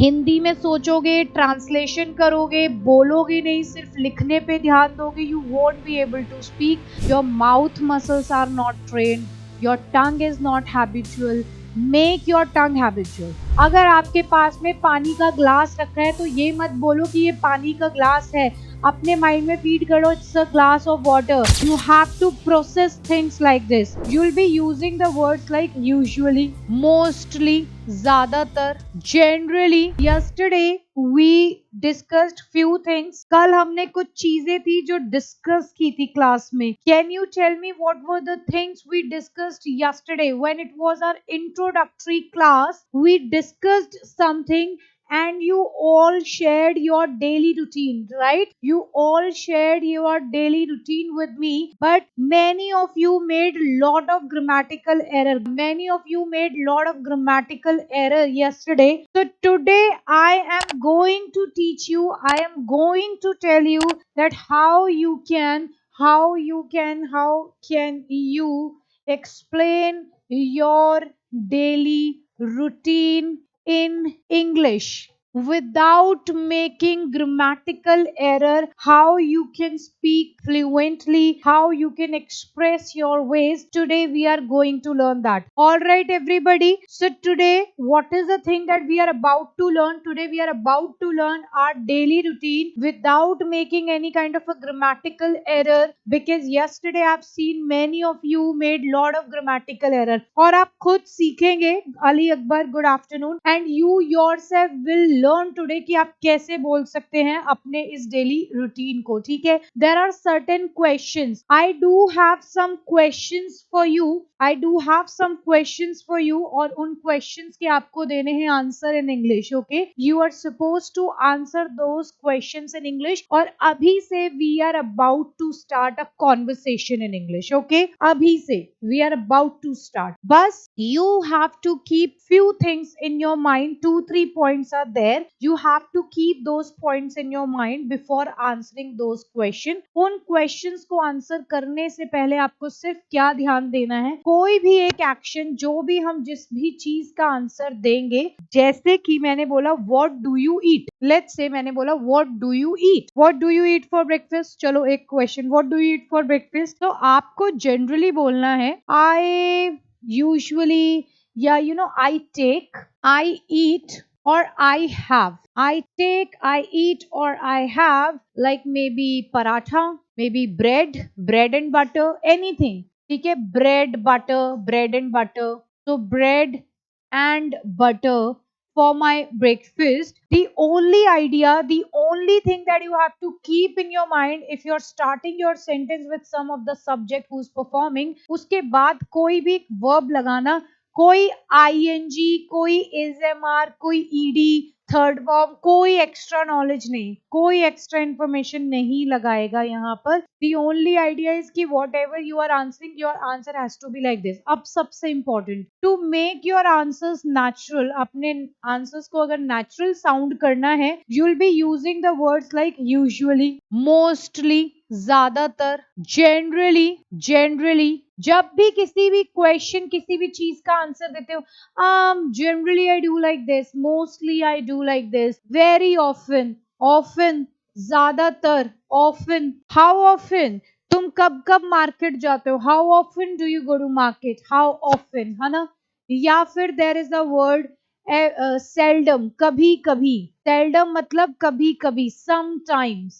हिंदी में सोचोगे, ट्रांसलेशन करोगे, बोलोगे नहीं, सिर्फ लिखने पे ध्यान दोगे, you won't be able to speak. Your mouth muscles are not trained. Your tongue is not habitual. Make your tongue habitual. अगर आपके पास में पानी का ग्लास रखा है तो ये मत बोलो कि ये पानी का ग्लास है, अपने माइंड में फीड करो it's a glass of water. You have to process things like this. You will be using the words like usually, mostly, ज्यादातर, generally. Yesterday we discussed few things. कल हमने कुछ चीजें थी जो डिस्कस की थी क्लास में. Can you tell me what were the things we discussed yesterday when it was our introductory class? We discussed something and you all shared your daily routine, right? You all shared your daily routine with me, but many of you made lot of grammatical error. Many of you made lot of grammatical error yesterday. So today I am going to teach you, I am going to tell you that how can you explain your daily routine in English without making grammatical error, how you can speak fluently, how you can express your ways. Today we are going to learn that. All right everybody, so today what is the thing that we are about to learn? Today we are about to learn our daily routine without making any kind of a grammatical error, because yesterday I've seen many of you made lot of grammatical error. और आप खुद सीखेंगे. Ali Akbar, good afternoon. And you yourself will learn today कि आप कैसे बोल सकते हैं अपने इस डेली रूटीन को. ठीक है, there are certain questions. I do have some questions for you. I do have some questions for you, और उन क्वेश्चंस के आपको देने हैं answer in English. Okay, you are suppose to answer those questions in English. और अभी से we are about to start a conversation in English. Okay, अभी से we are about to start. बस you have to keep few things in your mind. 2-3 points are there. You have to keep those points in your mind before answering those questions. उन questions को answer करने से पहले आपको सिर्फ क्या ध्यान देना है, कोई भी एक एक्शन, जो भी हम जिस भी चीज का आंसर देंगे, जैसे कि मैंने बोला what do you eat, let's say मैंने बोला what do you eat, what do you eat for breakfast. चलो एक question, what do you eat for breakfast. तो आपको generally बोलना है I usually, yeah, I take, I eat, or I have. I take, I eat, or I have, like maybe paratha, maybe bread and butter, anything. ठीक है, bread and butter. So bread and butter for my breakfast. The only idea, the only thing that you have to keep in your mind if you're starting your sentence with some of the subject who's performing, उसके बाद कोई भी verb लगाना, कोई ing, कोई is, कोई ed, third form, कोई extra knowledge नहीं, कोई एक्स्ट्रा इंफॉर्मेशन नहीं लगाएगा यहाँ पर. दी ओनली आइडिया इज कि whatever you are answering, your answer has to be like this. अब सबसे important, to make your answers natural, अपने आंसर्स को अगर नेचुरल साउंड करना है, you will be using the words like usually, mostly, ज्यादातर, generally. जब भी किसी भी क्वेश्चन, किसी भी चीज का आंसर देते हो, generally I do like this, mostly I do like this, very often, ज्यादातर, often, how often, तुम कब कब मार्केट जाते हो, how often do you go to market, how often, है ना. या फिर there is a word seldom, कभी कभी. seldom मतलब कभी कभी, sometimes,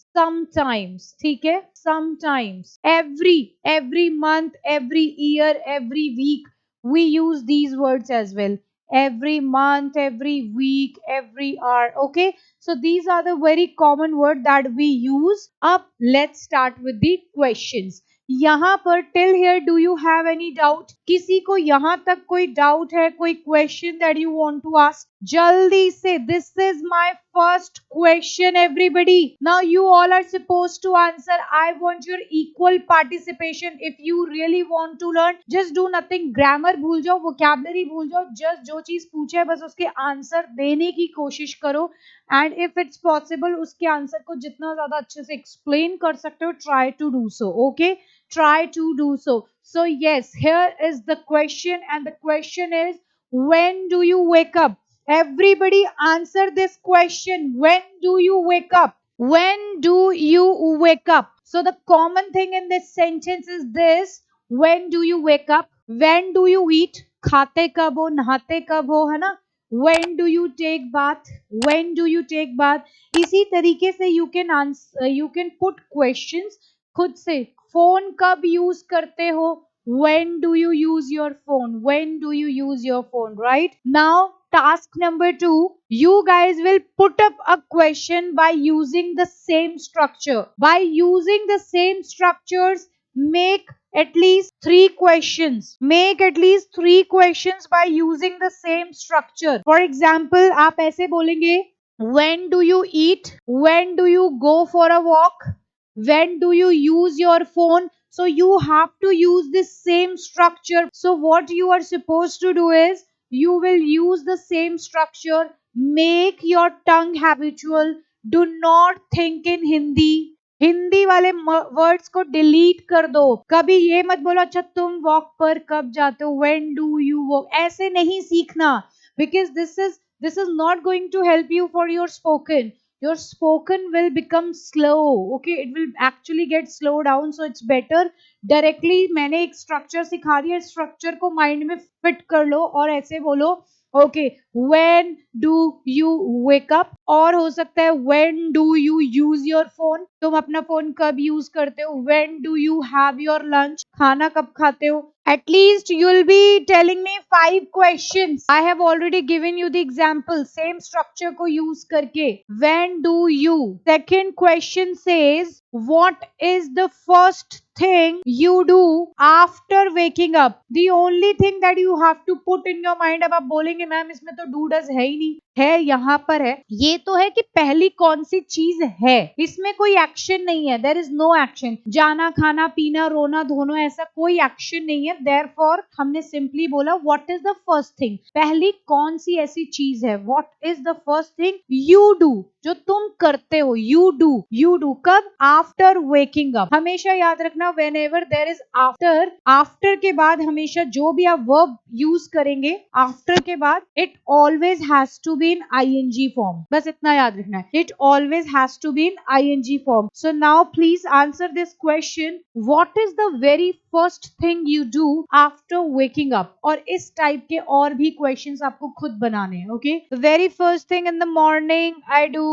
ठीक है, sometimes. every month, every year, every week, we use these words as well. Every month, every week, every hour. Okay, so these are the very common words that we use. Up, let's start with the questions. यहाँ पर till here do you have any doubt? किसी को यहाँ तक कोई doubt है, कोई question that you want to ask? जल्दी से, this is my first question everybody. Now you all are supposed to answer. I want your equal participation. If you really want to learn, just do nothing. Grammar भूल जाओ, vocabulary भूल जाओ, just जो चीज पूछे बस उसके आंसर देने की कोशिश करो. एंड इफ इट्स पॉसिबल उसके आंसर को जितना ज्यादा अच्छे से एक्सप्लेन कर सकते हो, try to do so. Okay, try to do so. So yes, here is the question, and the question is, when do you wake up? Everybody answer this question. When do you wake up? When do you wake up? So the common thing in this sentence is this. When do you wake up? When do you eat? खाते कब हो, नहाते कब हो, है ना? When do you take bath? When do you take bath? इसी तरीके से you can answer, you can put questions खुद से. फोन कब यूज करते हो? When do you use your phone? When do you use your phone? Right? Now, task number 2, you guys will put up a question by using the same structure. By using the same structures, make at least 3 questions. Make at least 3 questions by using the same structure. For example, आप ऐसे बोलेंगे, when do you eat? When do you go for a walk? When do you use your phone? So you have to use this same structure. So what you are supposed to do is you will use the same structure. Make your tongue habitual. Do not think in Hindi. Hindi वाले words को delete कर दो. कभी ये मत बोलो अच्छा तुम वॉक पर कब जाते हो, व्हेन डू यू वॉक, ऐसे नहीं सीखना. Because this is not going to help you for your spoken. Your spoken will become slow. Okay, it will actually get slow down. So it's better directly मैंने एक structure सिखा दिया, structure को mind में fit कर लो और ऐसे बोलो. Okay, when do you wake up? और हो सकता है when do you use your phone? तुम अपना फोन कब यूज करते हो? When do you have your lunch? खाना कब खाते हो? At least you will be telling me 5 questions. I have already given you the example. Same structure को use करके. When do you? Second question says, what is the first thing you do after waking up? The only thing that you have to put in your mind. अब आप बोलेंगे ma'am इसमें तो do does है ही नहीं. है, यहाँ पर है. ये तो है कि पहली कौन सी चीज है, इसमें कोई एक्शन नहीं है. There is no action. जाना, खाना, पीना, रोना, धोना, ऐसा कोई एक्शन नहीं है. देयरफॉर हमने सिंपली बोला what is the first thing. पहली कौन सी ऐसी चीज है? What is the first thing you do, जो तुम करते हो. यू डू कब? After waking up. हमेशा याद रखना when ever there is after, after के बाद हमेशा जो भी आप वर्ब यूज करेंगे आफ्टर के बाद it always has to be in ing form. बस इतना याद रखना है. It always has to be in ing form. So now please answer this question. What is the very first thing you do after waking up? और इस type के और भी questions आपको खुद बनाने हैं. Okay? The very first thing in the morning I do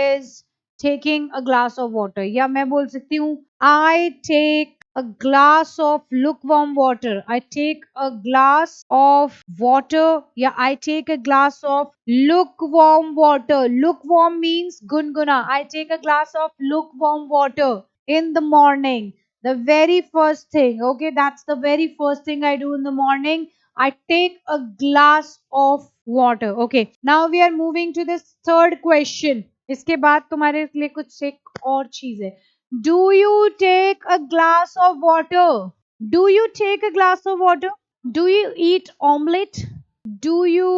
is taking a glass of water. या मैं बोल सकती हूँ I take a glass of lukewarm water. I take a glass of water. Yeah, I take a glass of lukewarm water. Lukewarm means gunguna. I take a glass of lukewarm water in the morning. The very first thing. Okay, that's the very first thing I do in the morning. I take a glass of water. Okay, now we are moving to this third question. इसके बाद तुम्हारे लिए कुछ एक और चीज है. Do you take a glass of water? Do you take a glass of water? Do you eat omelette? Do you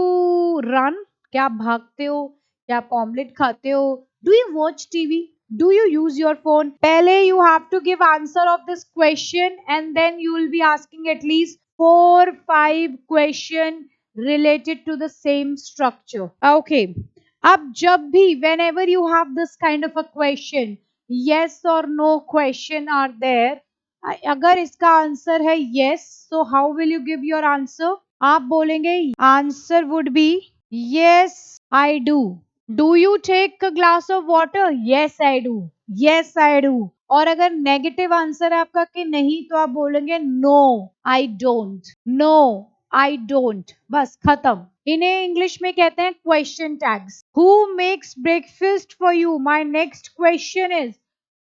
run? क्या आप भागते हो? क्या आप ऑमलेट खाते हो? Do you watch TV? Do you use your phone? पहले you have to give answer of this question and then you will be asking at least 4-5 question related to the same structure. Okay. अब जब भी whenever you have this kind of a question, yes or no question are there. अगर इसका answer है yes, so how will you give your answer? आप बोलेंगे answer would be yes I do. Do you take a glass of water? Yes I do. Yes I do. और अगर negative answer है आपका कि नहीं, तो आप बोलेंगे no I don't. No I don't. बस खत्म. इन्हें इंग्लिश में कहते हैं question tags. Who makes breakfast for you? My next question is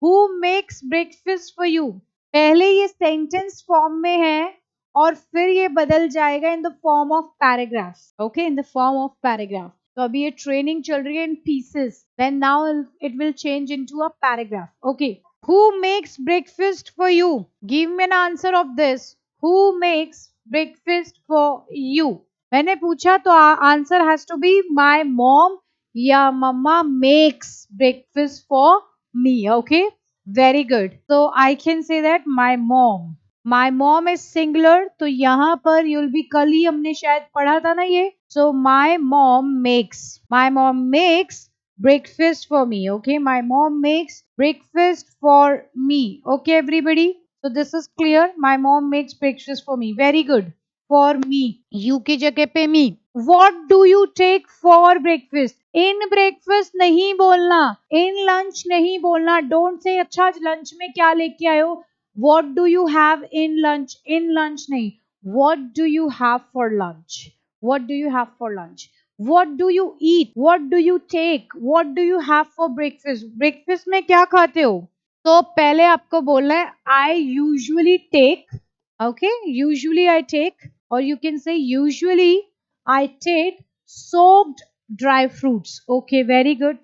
who makes breakfast for you? पहले ये सेंटेंस फॉर्म में है और फिर ये बदल जाएगा in the form of paragraph. Okay, in the form of paragraph. तो अभी ये ट्रेनिंग चल रही है in pieces. Then now it will change into a paragraph. Okay, who makes breakfast for you? Give me an answer of this. Who makes breakfast for you? मैंने पूछा तो answer has to be my mom या mama makes breakfast for me. Okay, very good. So I can say that my mom. My mom is singular, तो यहाँ पर you'll be, कल ही हमने शायद पढ़ा था ना ये. So my mom makes breakfast for me. Okay, my mom makes breakfast for me. Okay, everybody. So this is clear. My mom makes breakfast for me. Very good. For me. You की जगह पे me. What do you take for breakfast? In breakfast नहीं बोलना. In lunch नहीं बोलना. Don't say अच्छा आज lunch में क्या लेके आए हो? What do you have in lunch? In lunch nahi. What do you have for lunch? What do you have for lunch? What do you eat? What do you take? What do you have for breakfast? Breakfast में क्या खाते हो? तो पहले आपको बोलना है I usually take. Okay, usually I take, or you can say usually I take soaked dry fruits. Okay, very good.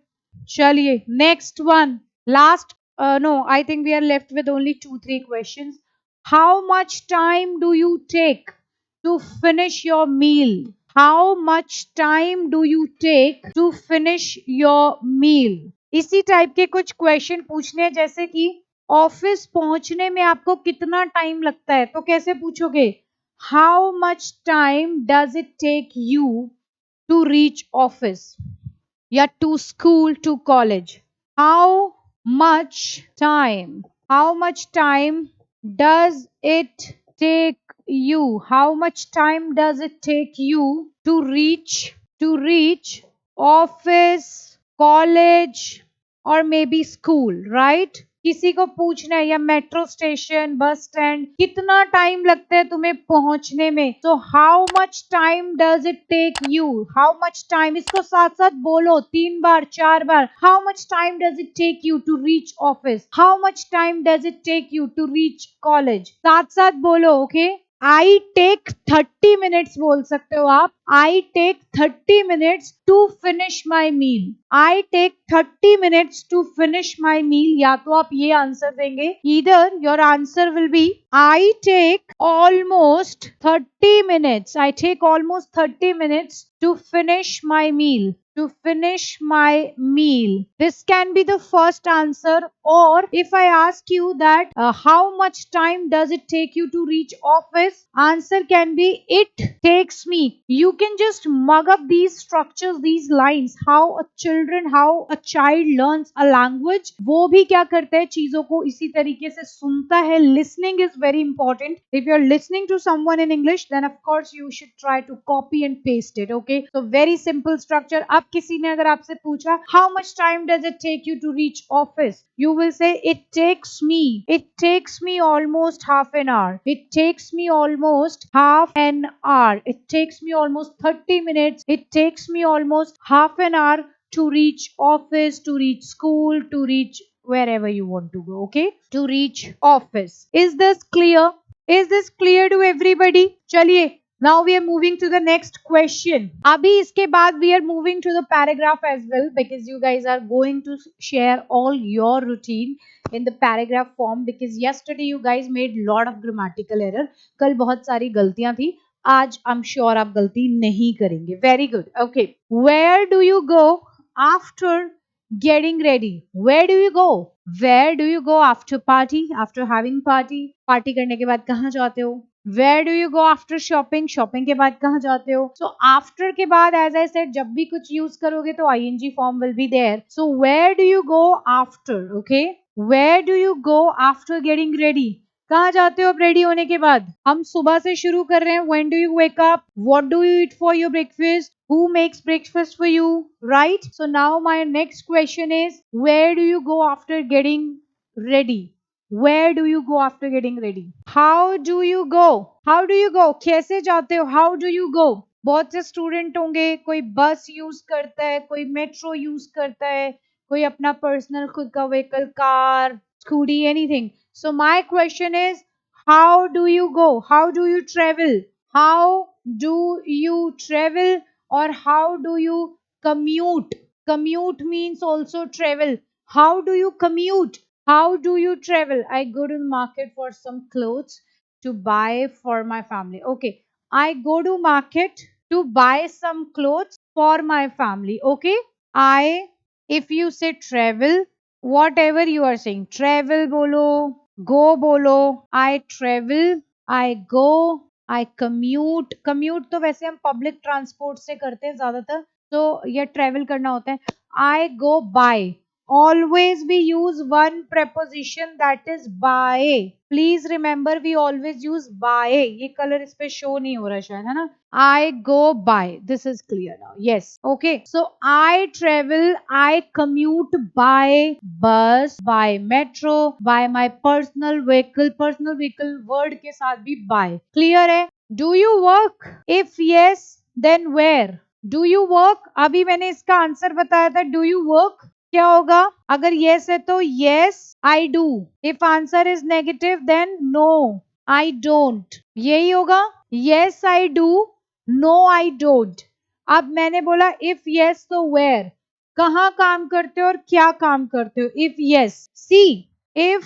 चलिए next one. Last, no, I think we are left with only 2 3 questions. How much time do you take to finish your meal? How much time do you take to finish your meal? इसी type के कुछ question पूछने हैं, जैसे कि office पहुंचने में आपको कितना टाइम लगता है, तो कैसे पूछोगे? How much time does it take you to reach office या to school to college? How much time, how much time does it take you, how much time does it take you to reach office, college, or maybe school, right? किसी को पूछना है, या metro station, bus stand, कितना time लगता है तुम्हें पहुंचने में? तो how much time does it take you? How much time, इसको साथ साथ बोलो 3 बार 4 बार. How much time does it take you to reach office? How much time does it take you to reach college? साथ साथ बोलो. ओके, आई take 30 minutes बोल सकते हो आप. I take 30 minutes to finish my meal. I take 30 minutes to finish my meal. या तो आप ये आंसर देंगे, इधर your answer will be I take almost 30 minutes. I take almost 30 minutes to finish my meal. To finish my meal. This can be the first answer. Or if I ask you that how much time does it take you to reach office? Answer can be it takes me. You can just mug up these structures, these lines. How a child learns a language. वो भी क्या करता है, चीजों को इसी तरीके से सुनता है. Listening is very important. If you're listening to someone in English, then of course you should try to copy and paste it. Okay, so very simple structure. अब किसी ने अगर आपसे पूछा how much time does it take you to reach office, you will say it takes me almost half an hour. It takes me almost half an hour. It takes me almost 30 minutes. It takes me almost half an hour to reach office, to reach school, to reach wherever you want to go. Okay, to reach office. Is this clear? Is this clear to everybody? चलिए, now we are moving to the next question. अभी इसके बाद we are moving to the paragraph as well, because you guys are going to share all your routine in the paragraph form, because yesterday you guys made lot of grammatical error. कल बहुत सारी गलतियां थी. आज I'm sure आप गलती नहीं करेंगे. Very good. Okay. Where do you go after getting ready? Where do you go? Where do you go after party? After having party? Party करने के बाद कहाँ जाते हो? Where do you go after shopping? Shopping के बाद कहाँ जाते हो? So after के बाद, as I said, जब भी कुछ use करोगे तो ing form will be there. So where do you go after? Okay, where do you go after getting ready? कहाँ जाते हो अब रेडी होने के बाद? हम सुबह से शुरू कर रहे हैं. When do you wake up? What do you eat for your breakfast? Who makes breakfast for you? Right? So now my next question is, where do you go after getting ready? Where do you go after getting ready? How do you go? How do you go? कैसे जाते हो? How do you go? बहुत से student होंगे, कोई बस use करता है, कोई मेट्रो यूज करता है, कोई अपना पर्सनल खुद का vehicle, car, scooty, anything. So my question is, how do you go? How do you travel? How do you travel, or how do you commute? Commute means also travel. How do you commute? How do you travel? I go to the market for some clothes to buy for my family. Okay, I go to market to buy some clothes for my family. Okay, I, if you say travel, whatever you are saying, travel bolo, गो बोलो, I travel, I go, I commute. Commute तो वैसे हम public transport से करते हैं ज्यादातर, तो ये ट्रेवल करना होता है। आई गो bye, always we use one preposition that is by. Please remember we always use by. ये कलर इस पे शो नहीं हो रहा शायद, है ना? I go by. This is clear now. Yes. Okay. So I travel, I commute by bus, by metro, by my personal vehicle. Personal vehicle word के साथ भी by. Clear है? Do you work? If yes, then where? Do you work? अभी मैंने इसका answer बताया था. Do you work? क्या होगा? अगर yes है तो yes I do. If answer is negative then no I don't. यही होगा. Yes I do, no I don't. अब मैंने बोला if yes तो where, कहाँ काम करते हो और क्या काम करते हो. If yes, see, if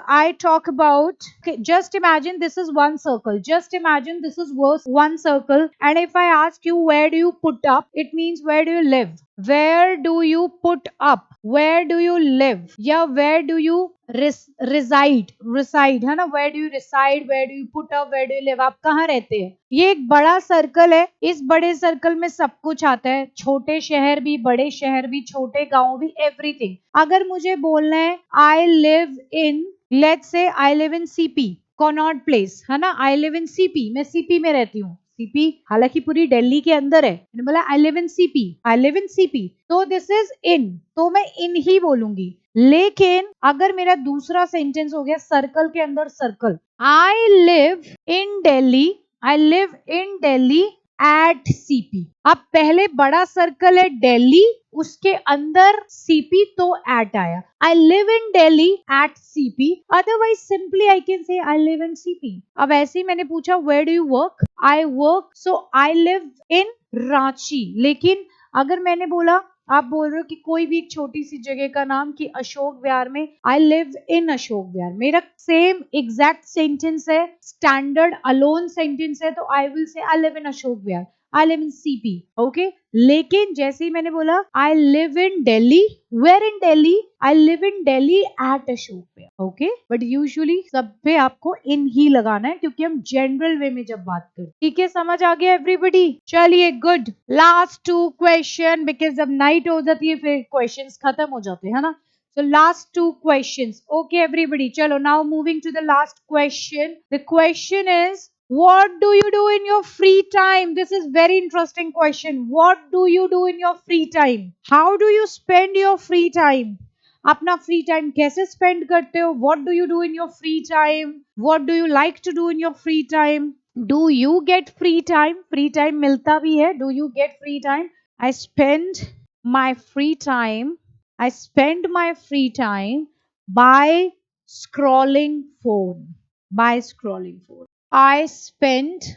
I talk about, okay, just imagine this is one circle. Just imagine this is one circle, and if I ask you where do you put up, it means where do you live. Where do you put up? Where do you live? या where do you reside? Reside है ना? Where do you reside? Where do you put up? Where do you live? आप कहाँ रहते हैं? ये एक बड़ा सर्कल है. इस बड़े सर्कल में सब कुछ आता है. छोटे शहर भी, बड़े शहर भी, छोटे गांव भी, एवरीथिंग. अगर मुझे बोलना है I live in, let's say I live in CP, Connaught place, है ना? I live in CP, मैं CP में रहती हूँ. सीपी हालांकि पूरी दिल्ली के अंदर है. मैंने बोला I live in CP, I live in CP, तो दिस इज इन, तो मैं इन ही बोलूंगी. लेकिन अगर मेरा दूसरा सेंटेंस हो गया सर्कल के अंदर circle, I live in Delhi, I live in Delhi at CP. अब पहले बड़ा सर्कल है दिल्ली, उसके अंदर सीपी, तो एट आया. I live in Delhi at CP, otherwise simply I can say I live in CP. अब ऐसे ही मैंने पूछा where do you work, I work, so I live in Ranchi. लेकिन अगर मैंने बोला, आप बोल रहे हो कि कोई भी एक छोटी सी जगह का नाम, कि अशोक विहार में, आई लिव इन अशोक विहार, मेरा सेम एग्जैक्ट सेंटेंस है, स्टैंडर्ड अलोन सेंटेंस है, तो I will say I live in Ashok Vihar, I live in CP. Okay. लेकिन जैसे ही मैंने बोला I live in Delhi, where in Delhi, I live in Delhi at Ashok Vihar. Okay. But usually सब पे आपको इन ही लगाना है, क्योंकि हम जनरल वे में जब बात करते. ठीक है, समझ आ गया एवरीबडी? चलिए, गुड. लास्ट 2 क्वेश्चन, बिकॉज जब नाइट हो जाती है फिर क्वेश्चंस खत्म हो जाते हैं ना. So last 2 questions. Okay, everybody. Chalo, now moving to the last question. The question is, what do you do in your free time? This is very interesting question. What do you do in your free time? How do you spend your free time? अपना free time कैसे spend करते हो? What do you do in your free time? What do you like to do in your free time? Do you get free time? Free time मिलता भी है. Do you get free time? I spend my free time. I spend my free time by scrolling phone. By scrolling phone. I spend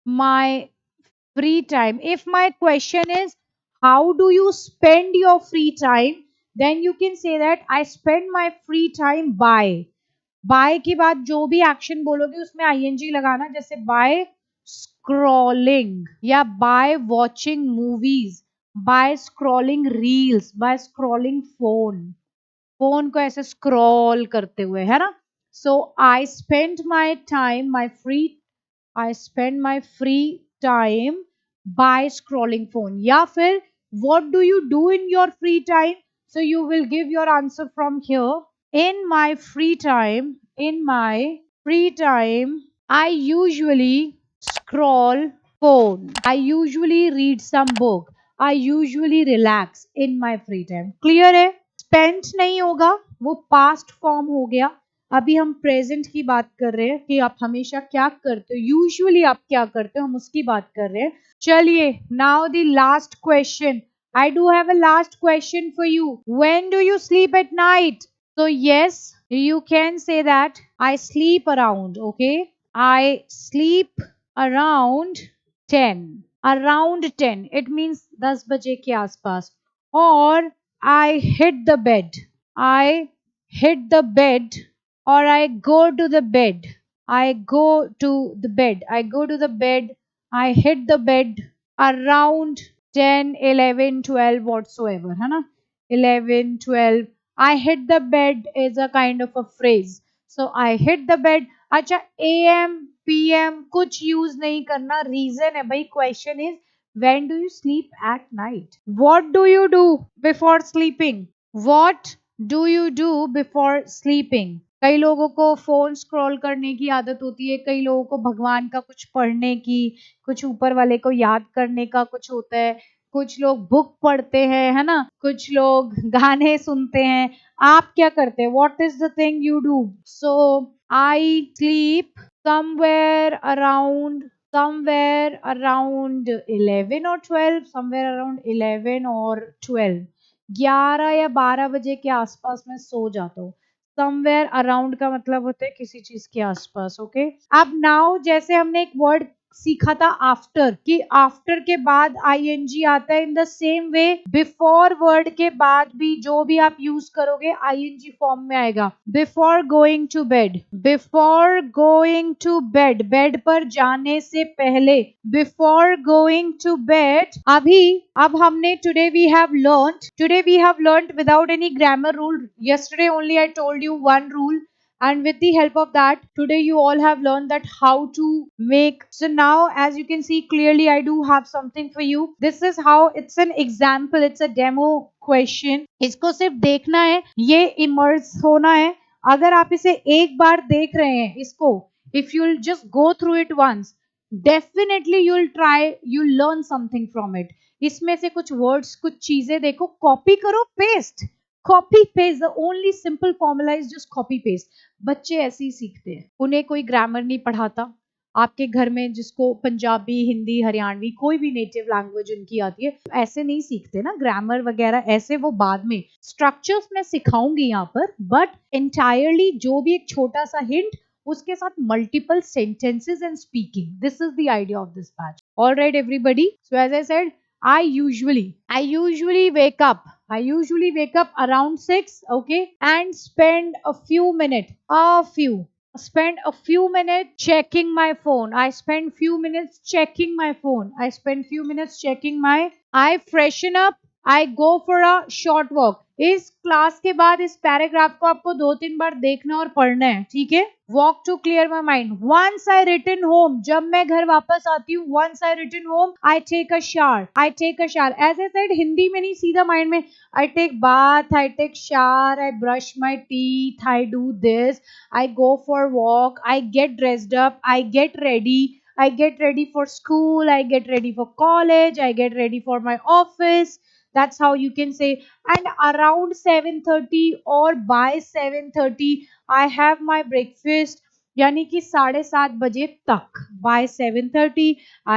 my free time. If my question is, how do you spend your free time? Then you can say that I spend my free time by. By के बाद जो भी action बोलोगे उसमें ING लगाना, जैसे by scrolling, या by watching movies, by scrolling reels, by scrolling phone. Phone को ऐसे स्क्रॉल करते हुए, है ना? So I spend my time, my free, I spend my free time by scrolling phone. या फिर what do you do in your free time? So you will give your answer from here. In my free time, in my free time, I usually scroll phone. I usually read some book. I usually relax in my free time. Clear है? Spent नहीं होगा, वो past form हो गया. अभी हम present की बात कर रहे हैं कि आप हमेशा क्या करते हो, यूजुअली आप क्या करते हो, हम उसकी बात कर रहे हैं. चलिए, now the last question. I do have a last question for you. When do you sleep at night? So yes, you can say that I sleep around, okay? I sleep around 10. Around 10. It means 10 बजे के आसपास. Or I hit the bed. I hit the bed, or I go to the bed. I go to the bed. I go to the bed. I hit the bed around 10, 11, 12, whatsoever, है ना? 11, 12. I hit the bed is a kind of a phrase. So I hit the bed. अच्छा, AM PM कुछ use नहीं करना. Reason है भाई, question is when do you sleep at night? What do you do before sleeping? What do you do before sleeping? कई लोगों को phone scroll करने की आदत होती है, कई लोगों को भगवान का कुछ पढ़ने की, कुछ ऊपर वाले को याद करने का कुछ होता है, कुछ लोग बुक पढ़ते हैं, है ना, कुछ लोग गाने सुनते हैं. आप क्या करते हैं? What is the thing you do? So I sleep somewhere around 11 or 12, somewhere around 11 or 12. 11 या 12 बजे के आसपास मैं सो जाता हूँ. समवेयर अराउंड का मतलब होता है किसी चीज के आसपास. ओके, अब नाउ जैसे हमने एक वर्ड सीखा था आफ्टर, कि आफ्टर के बाद आईएनजी आता है. In the same way before word के बाद भी जो भी आप यूज करोगे आईएनजी फॉर्म में आएगा. Before going to bed, before going to bed, bed पर जाने से पहले, बिफोर गोइंग टू बेड. अब हमने today we have learned without any grammar rule. yesterday only I told you one rule, and with the help of that today you all have learned that how to make. So now as you can see clearly I do have something for you. This is how, it's an example, it's a demo question. इसको सिर्फ देखना है, ये immerse होना है. अगर आप इसे एक बार देख रहे हैं इसको, if you'll just go through it once, definitely you'll learn something from it. इसमें से कुछ वर्ड्स, कुछ चीजें देखो, कॉपी करो, paste, copy paste. The only simple formula is just copy paste. बच्चे ऐसे ही सीखते हैं, उन्हें कोई ग्रामर नहीं पढ़ाता. आपके घर में जिसको पंजाबी, हिंदी, हरियाणवी, कोई भी नेटिव लैंग्वेज उनकी आती है, ऐसे नहीं सीखते ना ग्रामर वगैरह. ऐसे वो बाद में स्ट्रक्चर्स मैं सिखाऊंगी यहाँ पर, बट एंटायरली जो भी एक छोटा सा हिंट, उसके साथ multiple sentences and speaking. This is the idea of this batch. Alright everybody, so as I said, I usually wake up around 6, okay, and spend a few minutes checking my phone. I spend few minutes checking my phone. I freshen up. I go for a short walk. इस class के बाद इस paragraph को आपको 2-3 बार देखना और पढ़ना है, ठीक है. Walk to clear my mind. Once I return home, जब मैं घर वापस आती हूँ, once I return home I take a shower. As I said, Hindi में नहीं, सीधा माइंड में. I take bath, I take shower, I brush my teeth, I do this, I go for walk, I get dressed up, I get ready. I get ready for school, I get ready for college, I get ready for my office. That's how you can say. And around 7:30 or by 7:30 I have my breakfast. यानी कि 7:30 बजे तक, by 7:30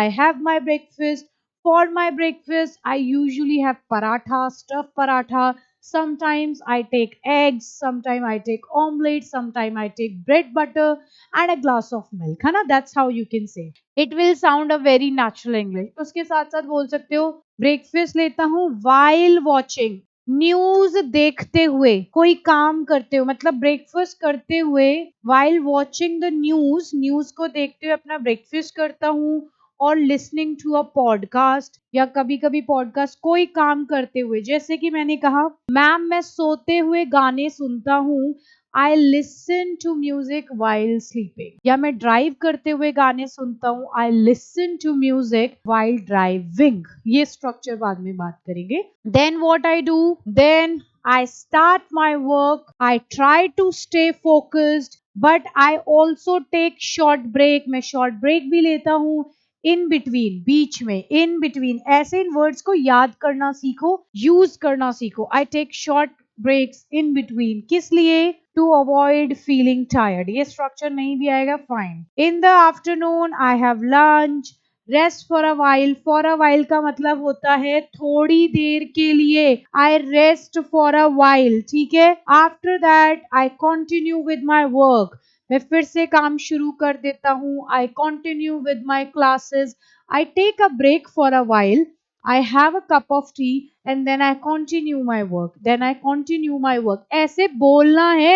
I have my breakfast. For my breakfast I usually have paratha, stuffed paratha. Sometimes I take eggs, sometimes I take omelette, sometimes I take bread butter and a glass of milk, है ना. That's how you can say. It will sound a very natural English. उसके साथ साथ बोल सकते हो, breakfast लेता हूँ while watching, न्यूज देखते हुए, कोई काम करते हुए, मतलब ब्रेकफास्ट करते हुए, while watching the न्यूज को देखते हुए अपना ब्रेकफास्ट करता हूँ. और लिसनिंग टू अ पॉडकास्ट, या कभी कभी पॉडकास्ट, कोई काम करते हुए. जैसे कि मैंने कहा, मैम मैं सोते हुए गाने सुनता हूँ. I listen to music while sleeping. या मैं ड्राइव करते हुए गाने सुनता हूँ. I listen to music while driving. ये स्ट्रक्चर बाद में बात करेंगे. Then what I do, then I start my work. I try to stay focused, but I also take short break. मैं शॉर्ट ब्रेक भी लेता हूँ. इन बिटवीन, बीच में, इन बिटवीन, ऐसे इन वर्ड्स को याद करना सीखो, यूज करना सीखो. I take short breaks in between. किस लिए? To avoid feeling tired. ये स्ट्रक्चर नहीं भी आएगा, fine. In the afternoon I have lunch. Rest for a while का मतलब होता है थोड़ी देर के लिए. I rest for a while, ठीक है. After that I continue with my work. मैं फिर से काम शुरू कर देता हूँ. I continue with my classes. I take a break for a while. I have a cup of tea and then I continue my work. ऐसे बोलना है.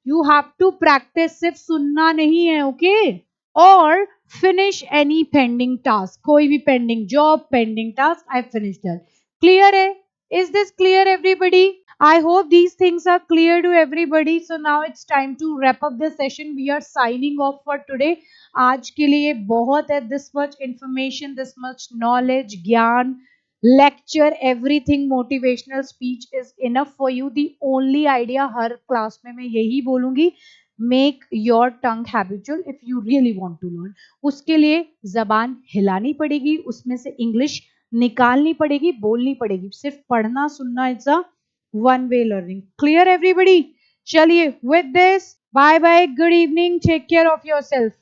You have to practice, सिर्फ सुनना नहीं है, okay? Or finish any pending task. कोई भी pending job, pending task, I finish that. Clear है? Is this clear everybody? I hope these things are clear to everybody. So now it's time to wrap up the session. We are signing off for today. आज के लिए बहुत है. This much information, this much knowledge, ज्ञान, lecture, everything motivational speech is enough for you. The only idea her class में मैं यही बोलूँगी, make your tongue habitual if you really want to learn. उसके लिए जबान हिलानी पड़ेगी, उसमें से इंग्लिश निकालनी पड़ेगी, बोलनी पड़ेगी. सिर्फ पढ़ना सुनना it's a one way learning. Clear everybody? Chaliye, with this, bye bye, good evening, take care of yourself.